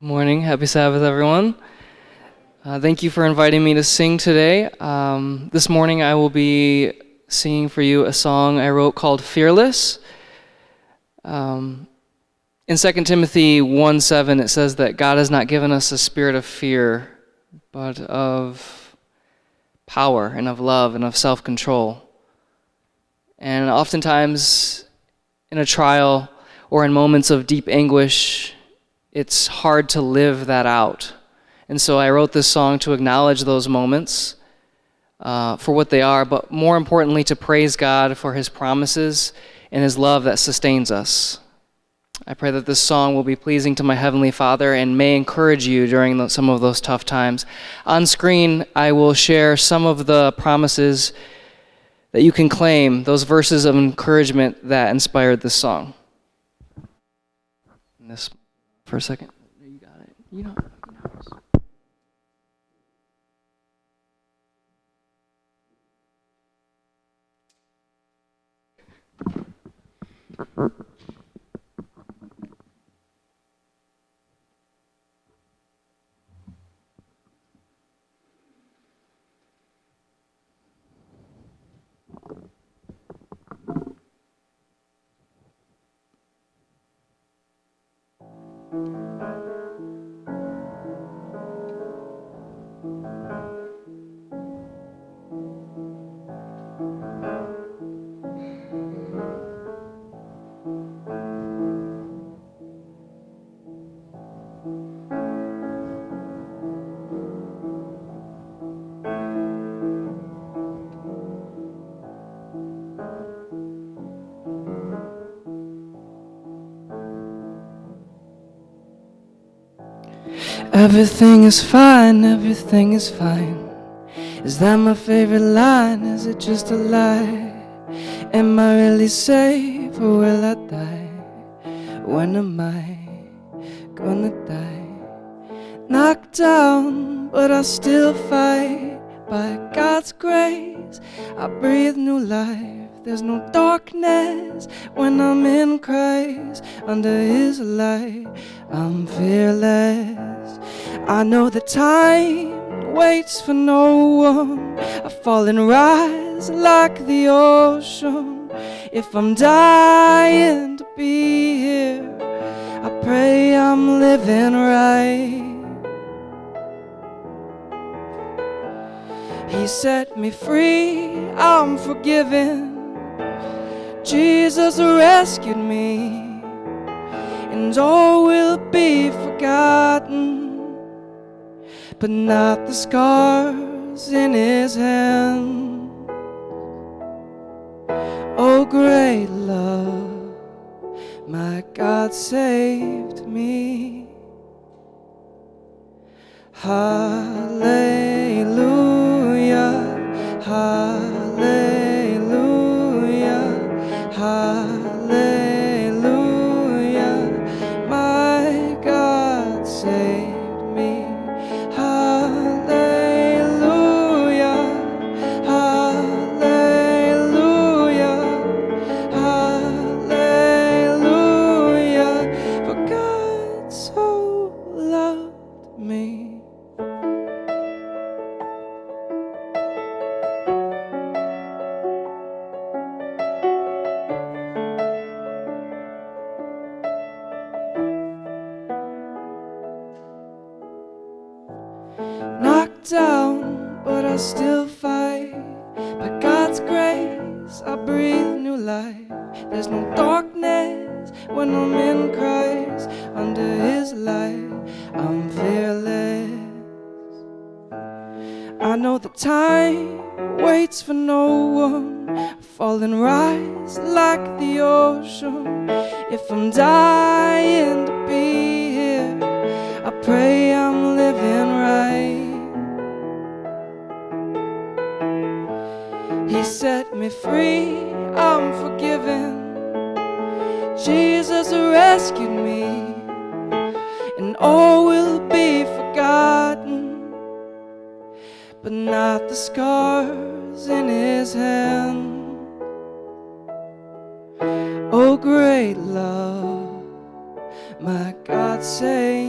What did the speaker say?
Morning. Happy Sabbath, everyone. Thank you for inviting me to sing today. This morning I will be singing for you a song I wrote called Fearless. In 2 Timothy 1:7 it says that God has not given us a spirit of fear, but of power and of love and of self-control. And oftentimes in a trial or in moments of deep anguish, it's hard to live that out. And so I wrote this song to acknowledge those moments for what they are, but more importantly, to praise God for His promises and His love that sustains us. I pray that this song will be pleasing to my Heavenly Father and may encourage you during some of those tough times. On screen, I will share some of the promises that you can claim, those verses of encouragement that inspired this song. This for a second. You got it. You know. Everything is fine, everything is fine. Is that my favorite line? Is it just a lie? Am I really safe or will I die? When am I gonna die? Knocked down, but I still fight. By God's grace, I breathe new life. There's no darkness when I'm in Christ. Under His light, I'm fearless. I know the time waits for no one. I fall and rise like the ocean. If I'm dying to be here, I pray I'm living right. He set me free, I'm forgiven. Jesus rescued me, and all will be forgotten, but not the scars in His hand. Oh, great love, my God saved me. Hallelujah, hallelujah, hallelujah. My God saved me. Hallelujah, hallelujah, hallelujah. For God so loved me. Knocked down, but I still fight. By God's grace, I breathe new life. There's no darkness when I'm in Christ. Under His light, I'm fearless. I know the time waits for no one. I fall and rise like the ocean. If I'm dying to be here, I pray I'm living right. He set me free, I'm forgiven. Jesus rescued me, and all will be forgotten, but not the scars in His hand. Oh, great love, my God saved